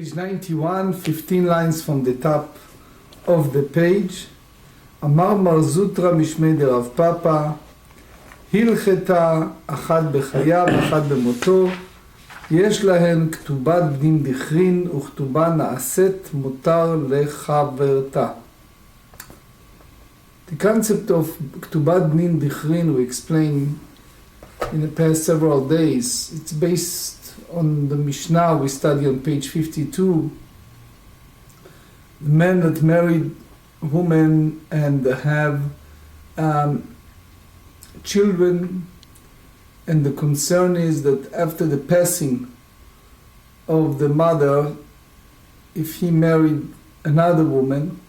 Page 91, 15 lines from the top of the page. אמר מר זוטרא משמי דרב פאפא, הלכתה אחת בחייו אחת במותו, יש להן כתובת בנים דכרין וכתובה נעשית מותר לחברתה. The concept of כתובת בנים דכרין we explained in the past several days. It's based on the Mishna we study on page 52. The men that married women and have children, and the concern is that after the passing of the mother, if he married another woman,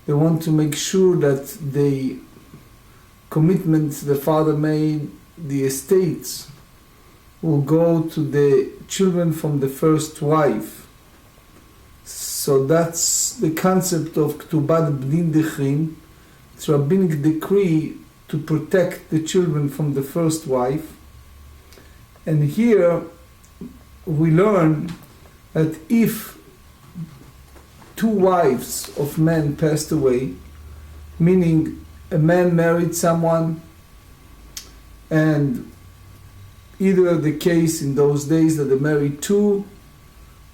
they want to make sure that the commitments the father made, the estates, will go to the children from the first wife. So that's the concept of Ketubat Bnin Dechrin. It's a rabbinic decree to protect the children from the first wife. And here we learn that if two wives of men passed away, meaning a man married someone, and either the case in those days that they married two,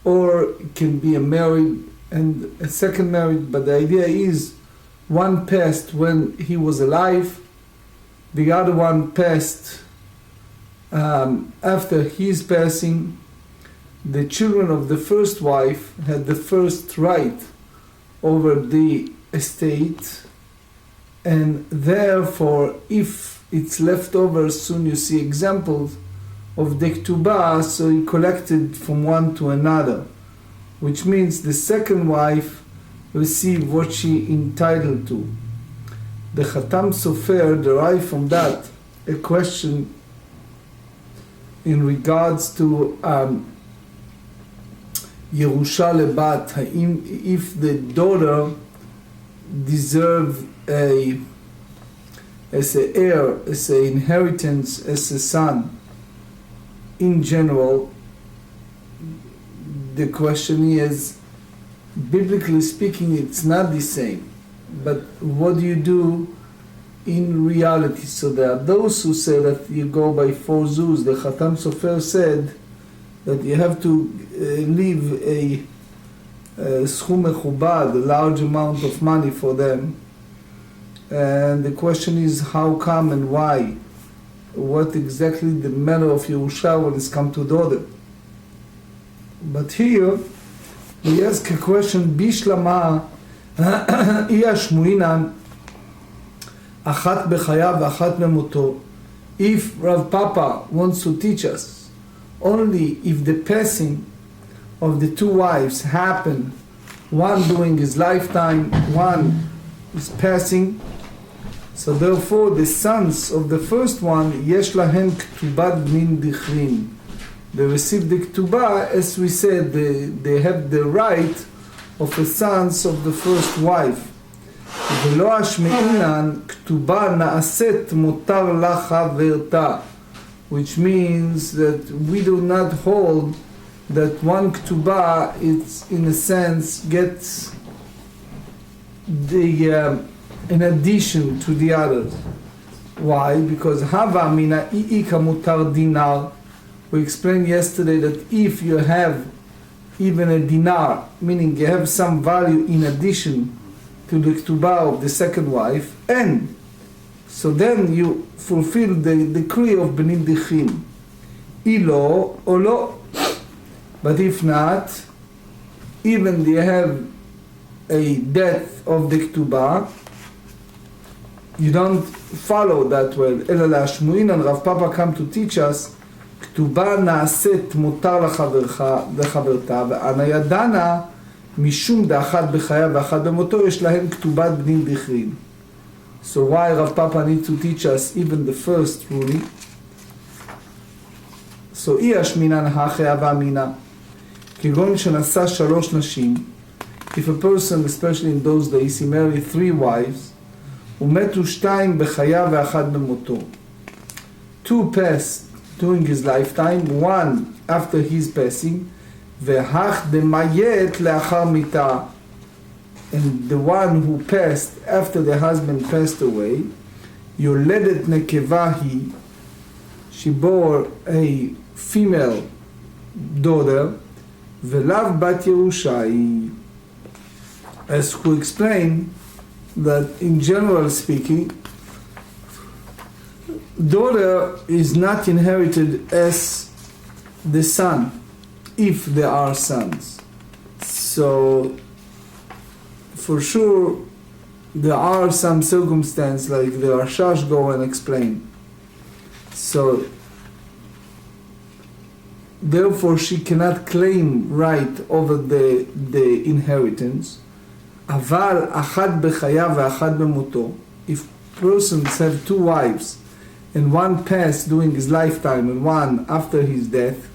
or it can be a married and a second married, but the idea is one passed when he was alive, the other one passed after his passing. The children of the first wife had the first right over the estate, and therefore if it's left over, soon you see examples of the Ketubah, so he collected from one to another, which means the second wife received what she entitled to. The Khatam Sofer derived from that a question in regards to Yerusha Lebat, if the daughter deserved as an heir, as an inheritance, as a son. In general, the question is, biblically speaking, it's not the same. But what do you do in reality? So there are those who say that you go by four zuz. The Khatam Sofer said that you have to leave a schum mechubad, a large amount of money for them. And the question is, how come and why? What exactly the manner of Yerusha when it's come to daughter. But here we ask a question, Bishlama iya shmuinan achat b'chayav achat b'moto. If Rav Papa wants to teach us only if the passing of the two wives happen, one during his lifetime, one is passing, so therefore the sons of the first one, yesh lahem ktubat bnin dichrin. They receive the ketubah, as we said, they have the right of the sons of the first wife. V'lo ashmeinan ketubah naaset motar lachaverta, which means that we do not hold that one ketubah, it's in a sense gets the in addition to the others. Why? Because hava mina i'ika mutar dinar. We explained yesterday that if you have even a dinar, meaning you have some value in addition to the ketubah of the second wife, and so then you fulfill the decree of benin dichim. Ilo or lo. But if not, even you have a death of the ketubah, you don't follow that well. Ela lashmuin, and Rav Papa come to teach us, כתובה נעשית מותר לחברתה, ואנה ידענה משום דאחת בחייו ואחת במותו, יש להם כתובת בנים דכרין. So why Rav Papa need to teach us even the first ruling? So אי השמינן החיה והמינה, כגון שנשא שלוש נשים, if a person, especially in those days, he married three wives, ומתו שתיים בחייו ואחת במותו. Two passed during his lifetime, one after his passing, והך דמייט לאחר מיתה, and the one who passed after the husband passed away, יולדת נקבה היא, she bore a female daughter, ולאו בת ירושה היא, as who explained that in general speaking, daughter is not inherited as the son, if there are sons. So for sure there are some circumstances like the Rashash go and explain. So therefore she cannot claim right over the inheritance. אבל אחת בחייו ואחת במותו, if persons have two wives and one passed during his lifetime and one after his death,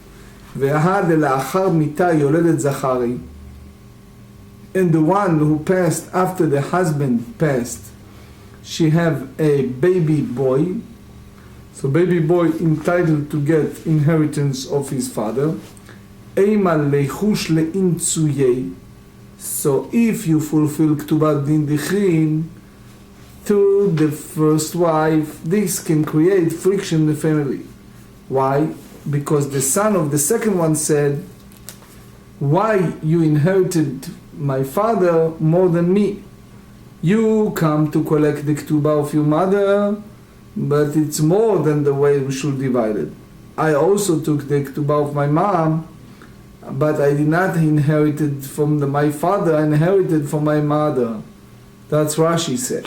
ואחד לאחר מיתה יולדת זכרי, and the one who passed after the husband passed, she have a baby boy, so baby boy entitled to get inheritance of his father, אימה לחוש לאינצויי. So if you fulfill Ketubah din dichrin to the first wife, this can create friction in the family. Why? Because the son of the second one said, why you inherited my father more than me? You come to collect the Ketubah of your mother, but it's more than the way we should divide it. I also took the Ketubah of my mom, but I did not inherit it from my father, I inherited from my mother. That's Rashi said.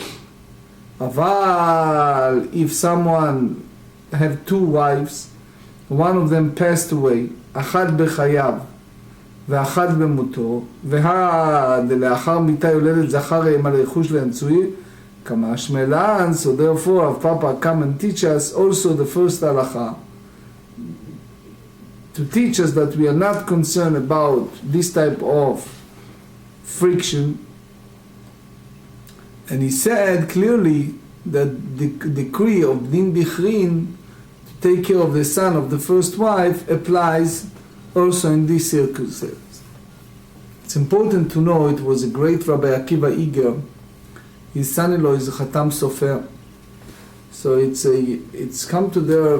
Aval, if someone have two wives, one of them passed away, אחת בחייו ואחת במותו, לאחר מיתה יולדת זכר עם הרכוש לאמצוי, כמה שמלן, so therefore Papa come and teach us also the first halacha, to teach us that we are not concerned about this type of friction. And he said clearly that the decree of Din Dichrin to take care of the son of the first wife applies also in this circumstance. It's important to know it was a great Rabbi Akiva Iger. His son-in-law is a Khatam Sofer. So it's come to their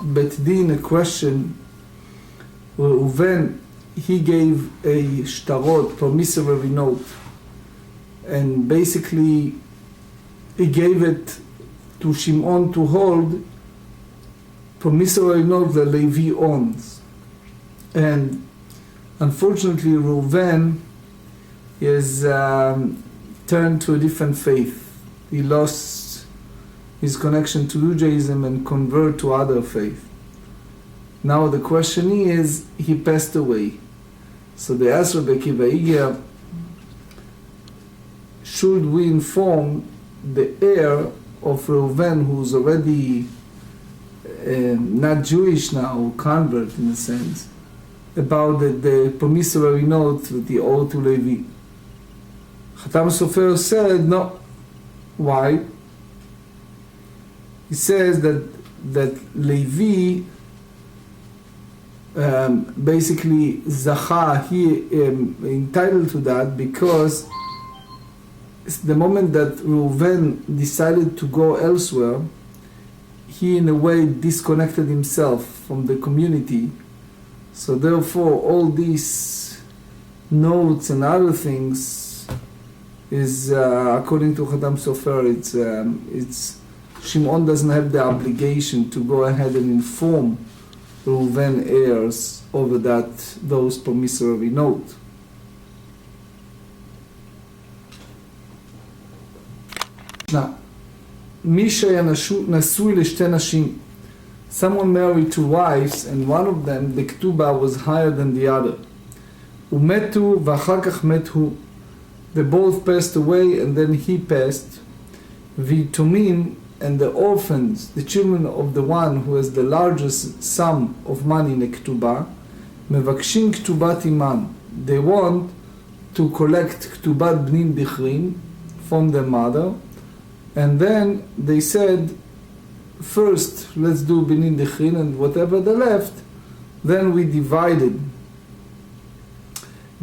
Bet Din a question. When he gave a shtarot, promissory note, and basically he gave it to Shimon to hold, promissory note that Levi owns. And unfortunately Reuven is turned to a different faith. He lost his connection to Judaism and converted to other faith. Now the question is, he passed away. So they asked Rabbi Akiva Iger, should we inform the heir of Reuven, who's already not Jewish now, convert in a sense, about the promissory note that he owed to Levi? Khatam Sofer said, no. Why? He says that Levi basically Zacha, he entitled to that because the moment that Reuven decided to go elsewhere, he in a way disconnected himself from the community. So therefore all these notes and other things is according to Khatam Sofer, it's Shimon doesn't have the obligation to go ahead and inform Reuven heirs over those promissory note. Now, מי שהיה נשוי לשתי נשים, someone married two wives and one of them, the Ketubah, was higher than the other. ומתו ואחר כך מת הוא. They both passed away and then he passed. ויתומים, and the orphans, the children of the one who has the largest sum of money in a Ketubah, מבקשים כתובת אימן. They want to collect כתובת בנין דיכרין from their mother, and then they said, first let's do בנין דיכרין, and whatever they left, then we divided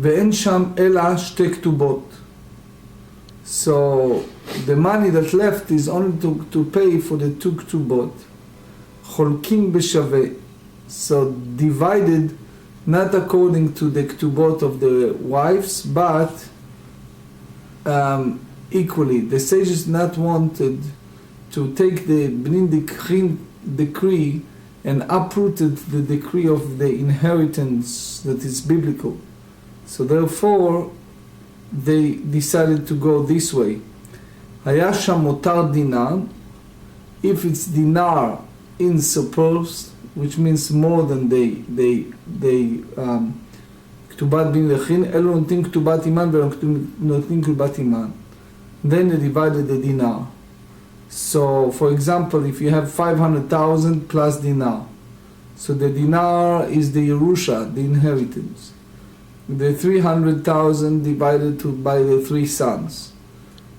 ואין שם אלא שתי כתובות. So the money that left is only to pay for the two Ketubot. חולקים בשווה. So divided not according to the Ketubot of the wives, but equally. The sages not wanted to take the Bnin decree and uprooted the decree of the inheritance that is biblical. So therefore, they decided to go this way. היה שם מותר דינר, if it's dinar in suppose, which means more than כתובת בן לכין, אלו נותנים כתובת אימן ולא נותנים כתובת אימן. Then they divided the dinar. So, for example, if you have 500,000 plus dinar, so the dinar is the Yerusha, the inheritance. The 300,000 divided by the 3 sons.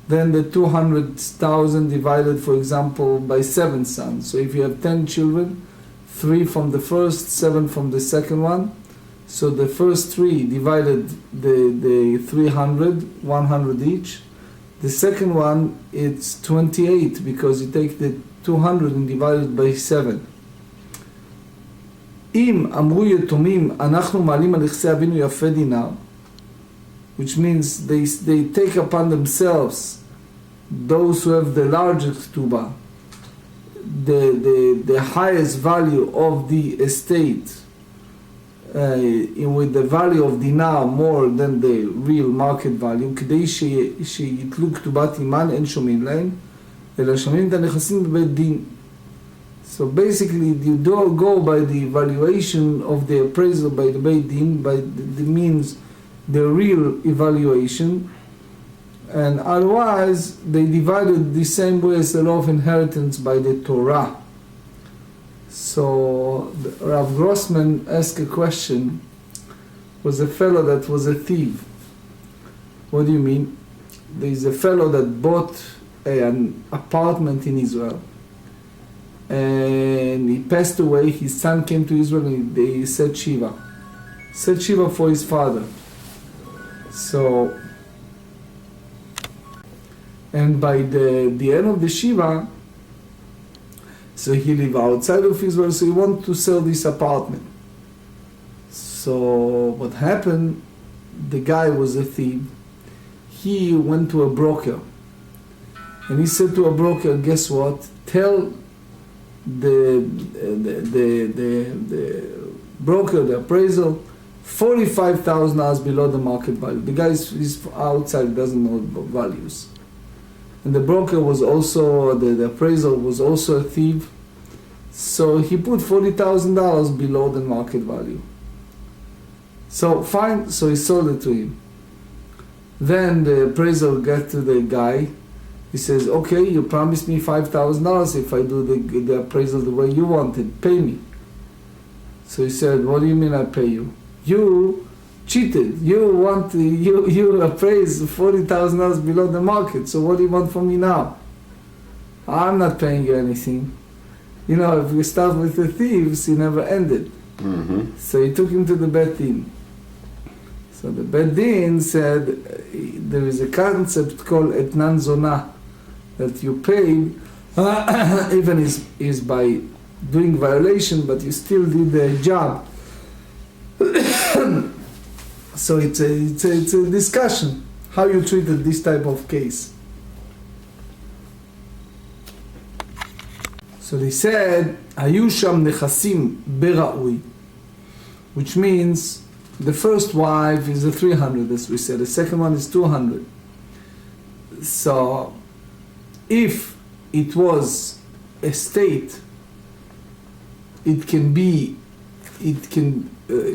Then the 200,000 divided, for example, by 7 sons. So if you have 10 children, 3 from the first, 7 from the second one. So the first 3 divided the 300, 100 each. The second one, it's 28 because you take the 200 and divide it by 7. אם אמרו יתומים, אנחנו מעלים על נכסי אבינו יפה דינר, which means they take upon themselves, those who have the largest ketubah, the highest value of the estate, with the value of dinar more than the real market value, כדי שיתלו כתובת אימן, אין שומעים להם, אלא שומעים את הנכסים בבית דין. So basically, you don't go by the evaluation of the appraisal by the Beit Din, by the means the real evaluation, and otherwise they divided the same way as the law of inheritance by the Torah. So Rav Grossman asked a question. Was a fellow that was a thief. What do you mean? There is a fellow that bought an apartment in Israel, and he passed away. His son came to Israel and they said Shiva for his father. So, and by the end of the Shiva, so he lived outside of Israel, so he wanted to sell this apartment. So what happened, the guy was a thief. He went to a broker and he said to a broker, guess what, tell the broker, the appraisal, $45,000 below the market value. The guy is outside, doesn't know values. And the broker was also, the appraisal was also a thief. So he put $40,000 below the market value. So fine, so he sold it to him. Then the appraisal got to the guy. He says, okay, you promised me $5,000 if I do the appraisal the way you wanted. Pay me. So he said, what do you mean I pay you? You cheated. You appraised $40,000 below the market. So what do you want from me now? I'm not paying you anything. You know, if you start with the thieves, it never ended. Mm-hmm. So he took him to the Beit Din. So the Beit Din said there is a concept called etnan zonah, that you pay even is by doing violation, but you still did the job. So it's a discussion how you treated this type of case. So they said היו שם נכסים בראוי, which means the first wife is a 300, as we said. The second one is 200. So if it was a state, it can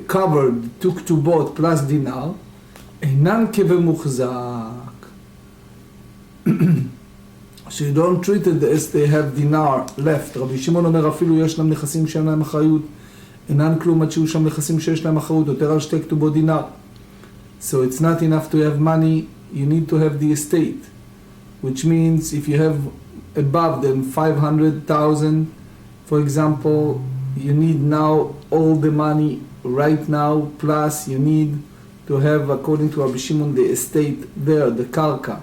cover two Ketubot plus dinar, אינן כבמוחזק. So you don't treat it as they have dinar left. רבי שמעון אומר אפילו יש להם נכסים שאין להם אחריות, אינן כלום עד שיהיו שם נכסים שיש להם אחריות, יותר על 2 כתובות דינר. So it's not enough to have money, you need to have the estate. Which means if you have above than 500,000, for example, you need now all the money right now, plus you need to have, according to Rabbi Shimon, the estate there, the karka.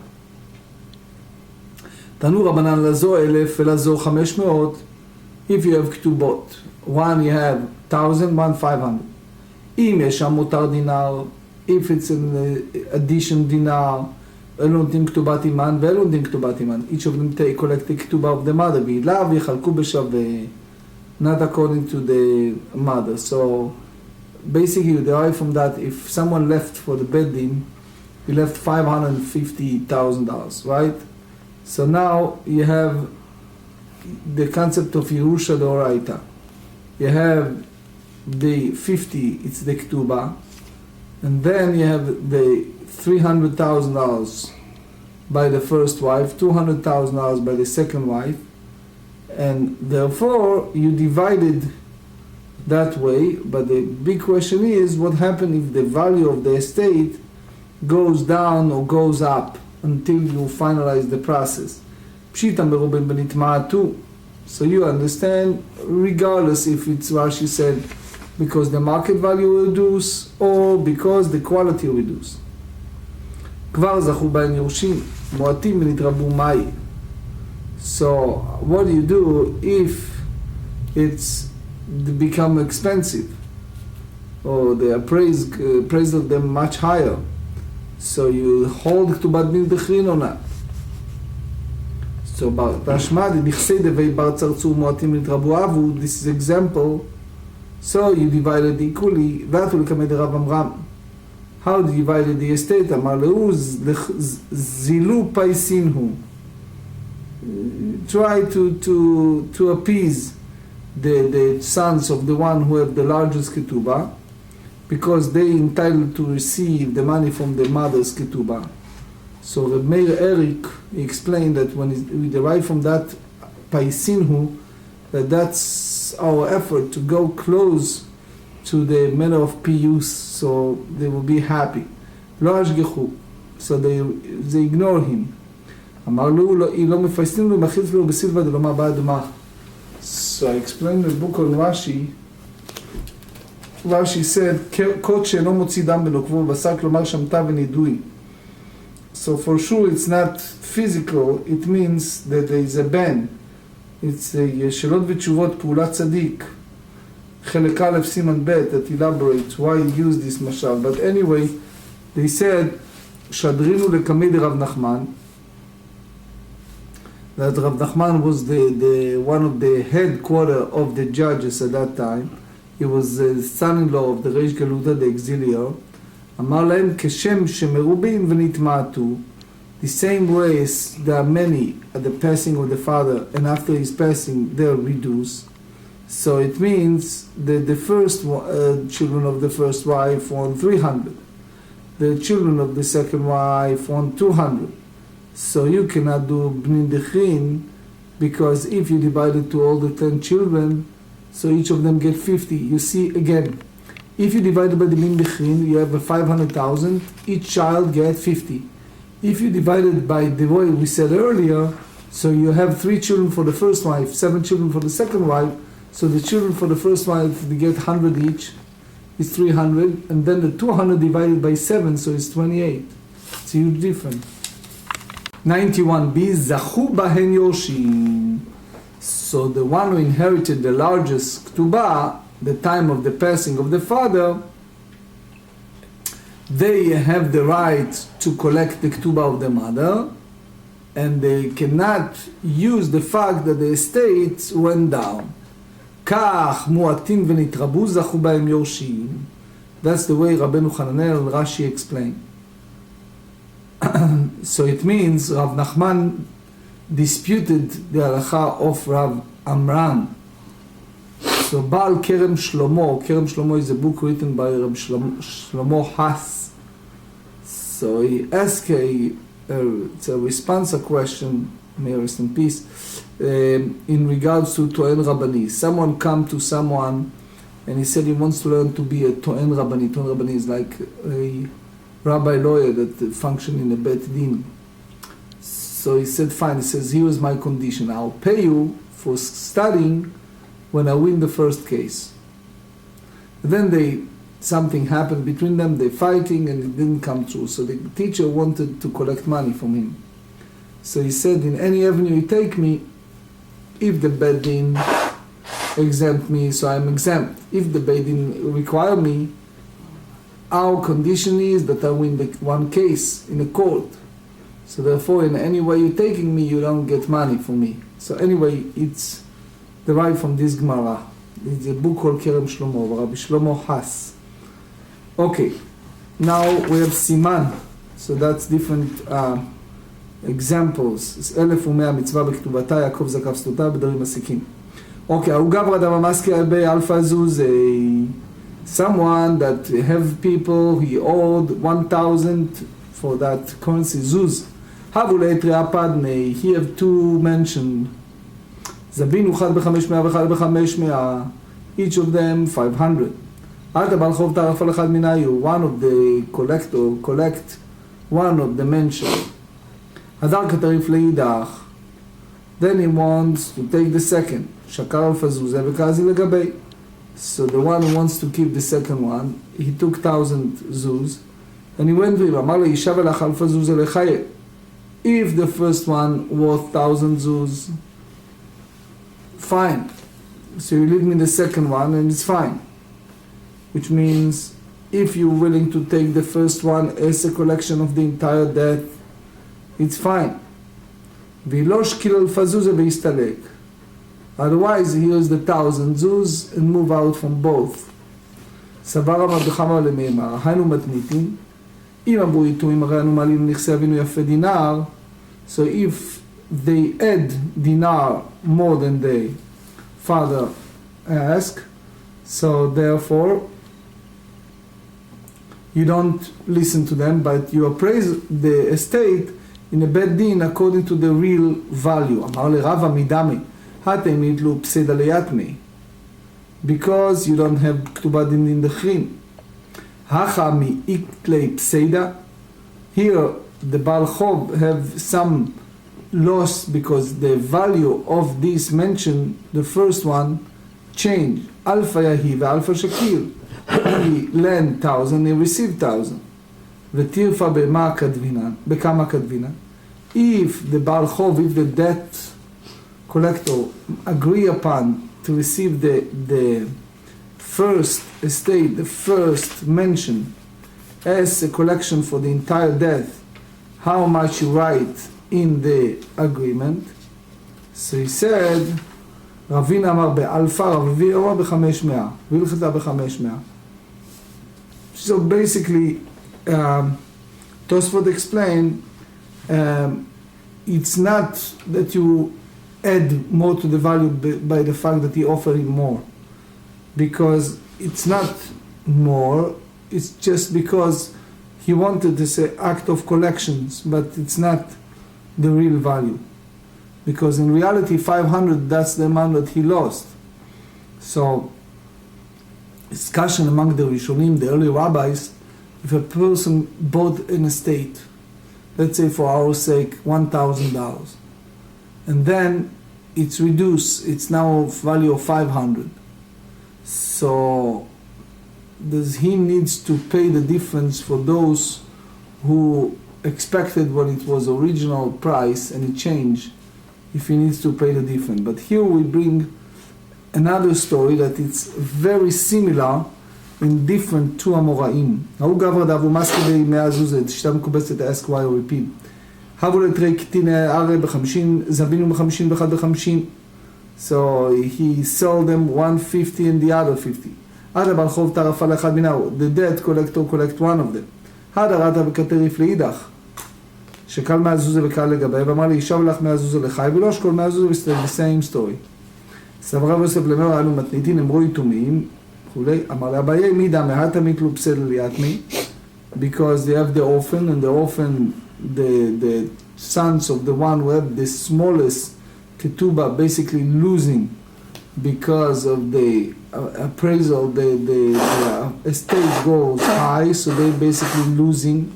תנו רבנן לזו 1,000 ולזו 500. If you have כתובות, one you have 1,000, one 500. אם יש שם מותר דינר, if it's an addition דינר, אלו נותנים כתובת אימן ואלו נותנים כתובת אימן. Each of them collect the כתובה of the mother, ואליו יחלקו בשווה, not according to the mother. So basically you derive from that, if someone left for the bedding, he left $550,000, right? So now you have the concept of Yerusha D'Oraita. You have the 50, it's the Ketubah, and then you have the $300,000 by the first wife, $200,000 by the second wife, and therefore you divided that way. But the big question is, what happens if the value of the estate goes down or goes up until you finalize the process? Pshita merubin benitma'atu. So you understand, regardless if it's Rashi said because the market value will reduce or because the quality will reduce. כבר זכו בהם יורשים, מועטים ונתרבו מאי. So what do you do if it's become expensive or the appraisal of them much higher? So you hold כתובת דין דחרין or not? So Tashmad, נכסי דבי בר צרצור מועטים ונתרבו אבו, this is example. So you divided equally, ואתו לקמא דרב אמרם. How do you divide the estate? אמר להוא זילו פייסינהו. Try to appease the sons of the one who have the largest ketubah, because they entitled to receive the money from the mother's ketubah. So Reb Meir Erik explained that when we derive from that paisinhu, that's our effort to go close to the manner of piyus, so they will be happy. לא השגחו, so they ignore him. אמר לו, לא מפייסים לו, מחיץ לו בסילבה דלומה בעד מה. So I explained the book on Rashi. Rashi said, קוד שאינו מוציא דם בנוקבו בבשר, כלומר שמתה ונידוי. So for sure it's not physical, it means that there is a ban. It's a שאלות ותשובות פעולת צדיק. חלק א' סימן ב' that elaborates why he used this משל. But anyway, they said, שדרינו לקמי דרב נחמן, that Rav Nachman was the one of the headquarter of the judges at that time. He was the son-in-law of the Reish Galuda, the auxiliary. אמר להם, כשם שמרובים ונתמעטו, the same way as there are many at the passing of the father, and after his passing they're reduced. So it means that the first children of the first wife won 300. The children of the second wife won 200. So you cannot do bnin dechin, because if you divide it to all the 10 children, so each of them get 50. You see, again, if you divide it by the bnin dechin, you have a 500,000, each child gets 50. If you divide it by the way we said earlier, so you have 3 children for the first wife, 7 children for the second wife, so the children for the first wife, they get 100 each, it's 300, and then the 200 divided by 7, so it's 28. It's a huge difference. 91b, zachu bahen yoshim. So the one who inherited the largest ketubah, the time of the passing of the father, they have the right to collect the ketubah of the mother, and they cannot use the fact that the estate went down. כך מועטים ונתרבו זכו בהם יורשים. That's the way Rabbeinu Hananel Rashi explained. So it means Rav Nachman disputed the halacha of Rav Amram. So Baal Kerem Shlomo is a book written by Rav Shlomo Hass. So he asked it's a response, a question, may rest in peace, in regards to To'en Rabbani. Someone come to someone and he said he wants to learn to be a To'en Rabbani. To'en Rabbani is like a rabbi lawyer that function in a Bet Din. So he said, fine. He says, here is my condition. I'll pay you for studying when I win the first case. And then they something happened between them, they're fighting, and it didn't come true. So the teacher wanted to collect money from him. So he said, in any avenue you take me, if the Beit Din exempt me, so I'm exempt. If the Beit Din require me, our condition is that I win the one case in a court. So therefore, in any way you're taking me, you don't get money from me. So anyway, it's derived from this Gemara. It's a book called Kerem Shlomo, Rabbi Shlomo Has. Okay, now we have Siman. So that's different examples. 1,100 מצווה בכתובתה, יעקב זקף שדותיו בדברים מסיקים. Okay, Augavra Davamaski Albe Alpha Zuze. Someone that have people, he owed 1,000 for that currency, Zuz. Havule Triapadne, he have two mentioned. Zabin Uchad ב-500 וחד ב-500, each of them 500. Alta Balchov Taraf al-Echad Minayu, one of the collector collect one of the mentioned. Hadar Katarif Leidach, then he wants to take the second. Shakar al-Fazuzah v'kazi legabei. So the one who wants to keep the second one, he took 1,000 zuz, and he went to him. Amar le yishav elach al-Fazuzah lechaye. If the first one worth 1,000 zuz, fine. So you leave me the second one, and it's fine. Which means, if you're willing to take the first one as a collection of the entire debt, it's fine. V'losh kil al-Fazuzah v'istalek. Otherwise, he use the 1,000 zuz and move out from both. סבר רבי חמא למימר, היינו מתניתים, אם אמרו איתו, אם הרי אנו מעלים נכסי אבינו יפה דינר, so if they add dinar more than the father asked, so therefore, you don't listen to them, but you appraise the estate in a bad din according to the real value. אמר לרבא מדמי, because you don't have Ketubah in the Chrim. Here the Baal Chov have some loss because the value of this mentioned, the first one, changed. Alpha Yahi Alpha Shakir. He lent 1,000, he received 1,000. V'tirfa b'ma kadvinan, b'kama kadvinan. If the Baal Chov, if the debt collector agree upon to receive the first estate, the first mention, as a collection for the entire debt, how much you write in the agreement. So he said, Ravina Amar be'alfa, Ravi Ora ב-500, Vilchata ב-500. So basically, Tosfot explained, it's not that you add more to the value by the fact that he offered him more, because it's not more, it's just because he wanted this act of collections, but it's not the real value, because in reality 500, that's the amount that he lost. So discussion among the Rishonim, the early rabbis, if a person bought an estate, let's say for our sake $1,000, and then it's reduced, it's now value of 500. So does he needs to pay the difference for those who expected when it was original price and it changed, if he needs to pay the difference? But here we bring another story that it's very similar in different two Amoraim. ההוא גברא דאבו מסקי בימי הזוזת, שיטה מקובצת ask why or repeat. הבו לתרי קטין הרי ב-50, זבינו ב-50 ואחד ב-50. So he sold them 150 and the other 50. עד הבעל חוב טרפה לאחד מנהו. The debt collector collect one of them. עד הרתה בכתריף לאידך. שקל מהזוזה וקל לגבי, ואמר לי, ישב לך מהזוזה לחי, ולא שקול מהזוזה וסטייל, the same story. סברה ויוסף למר, אנו מתניתין, אמרו יתומיים, וכולי. אמר לה, אביי מידה, מהתה מיתלו פסל ליתמי, because they have the orphan, and the orphan, the sons of the one who have the smallest Ketubah basically losing because of the appraisal, the estate goes high, so they're basically losing.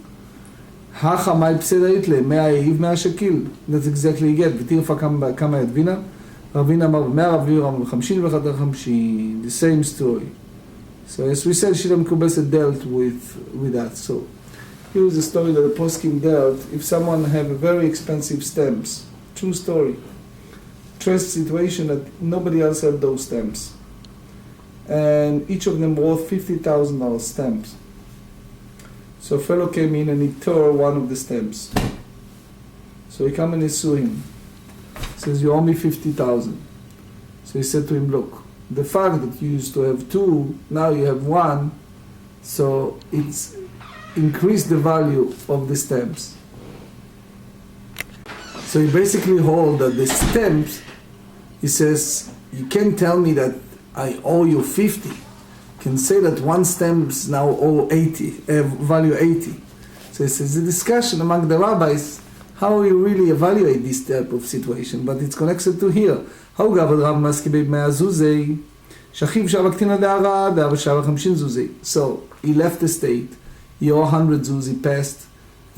Hacha mai pseda itle, 100 100 שקיל. That's exactly get. ותרפה כמה ידבינה. רבינה אמר 100, רבי אמר 50 ואחד 50. The same story. So as we said, Shila Mekubeset dealt with that. So here's a story that the poskim dealt. If someone have a very expensive stamps, true story, trust situation that nobody else had those stamps, and each of them worth $50,000 stamps. So a fellow came in and he tore one of the stamps. So he come and he sue him. He says, you owe me 50,000. So he said to him, look, the fact that you used to have two, now you have one, so it's increased the value of the stamps. So he basically hold that the stamps, he says, you can't tell me that I owe you 50. You can say that one stamps now owe 80, value 80. So he says, the discussion among the rabbis, how you really evaluate this type of situation, but it's connected to here. How gavad Rav maski b'mei zuzei, shachiv shava ktina de'ara, de'ara shava 50 zuzei. So he left the state, he owed 100 zuz, he passed,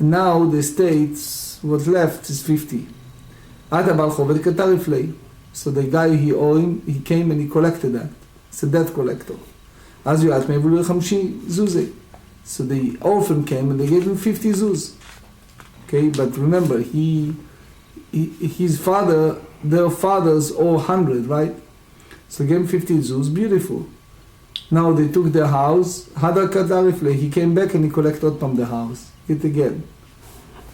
and now the state, what left is 50. Ata bal choved katarif lei. So the guy he owed him, he came and he collected that. It's a debt collector. As you asked me, 50 zuzei. So the orphan came and they gave him 50 zuz. Okay, but remember, his father, their fathers owe 100, right? So they gave him 50 zuz, beautiful. Now they took the house, Hadar Kadarifle, he came back and he collected from the house, it again.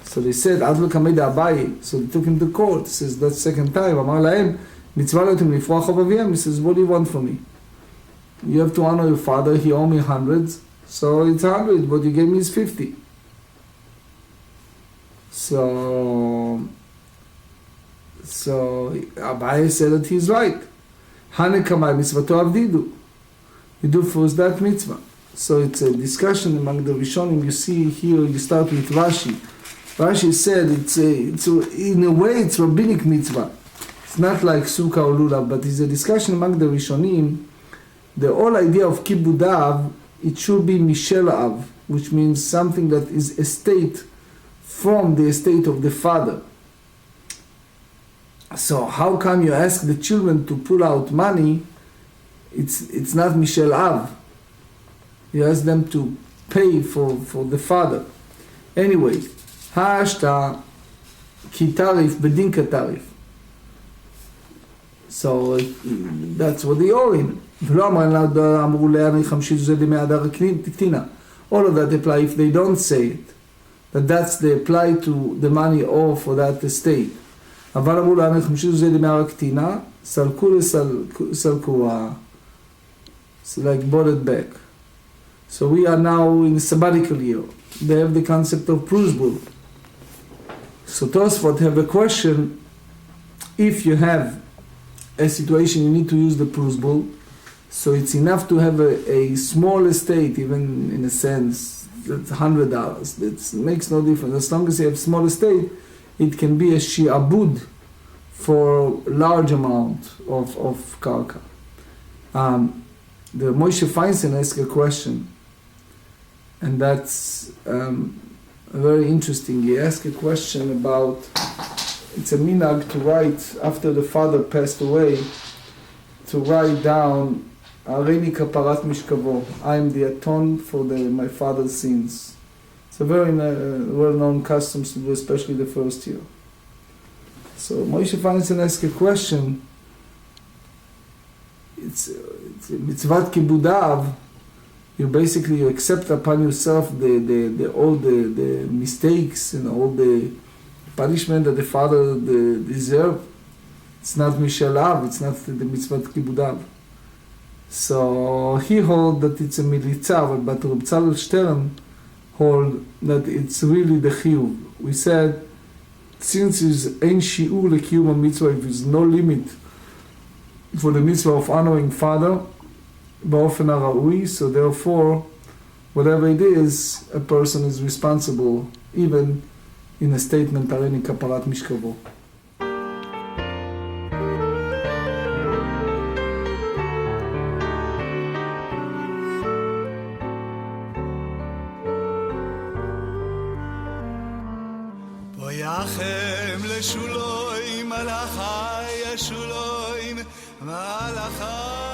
So they said, Adlu Kameda Abayi, so they took him to court. He says, that's second time. Amar Lahem, Mitzvah Lotim Lifroach Avaviyam. He says, what do you want from me? You have to honor your father, he owed me hundreds, so it's 100, but you gave me is 50. So Abaye said that he's right. Hanekamai mitzvato avdidu. You do first that mitzvah. So it's a discussion among the Rishonim. You see here, you start with Rashi. Rashi said it's in a way it's rabbinic mitzvah. It's not like sukkah or lulav, but it's a discussion among the Rishonim. The whole idea of kibudav, it should be mishel av, which means something that is estate from the estate of the father. So how come you ask the children to pull out money? It's not Mishel Av. You ask them to pay for the father. Anyway, Ha'ashta ki tarif bedin katarif. So that's what they owe him. All of that apply if they don't say it. That's they apply to the money owed for that estate. אבל אמרו לה, 50 זה דמי הקטינה, סלקו, it's like bought it back. So we are now in a sabbatical year. They have the concept of prenuptial. So Tosfot have a question, if you have a situation you need to use the prenuptial, so it's enough to have a small estate, even in a sense, that's $100. It makes no difference. As long as you have small estate, it can be a shi'abud for large amount of karka. The Moshe Feinstein asked a question, and that's very interesting. He asked a question about, it's a minhag to write, after the father passed away, to write down, Arini kaparat mishkavo, I am the atone for my father's sins. It's a very well-known custom to do, especially the first year. So Moshe Feinstein asked a question. It's mitzvat kibudav. You accept upon yourself all the mistakes and all the punishment that the father deserved. It's not mishalav. It's not the mitzvat kibudav. So he hold that it's a militza, but Reb Tzalel Stern hold that it's really the chiyuv. We said, since there's ein shi'ur lekiyum mitzvah, if there's no limit for the mitzvah of honoring father, ba'ofen ha'ra'ui, so therefore, whatever it is, a person is responsible, even in a statement, arini kaparat mishkavo. ויחם לשולוים מלאכי השולוים מלאכי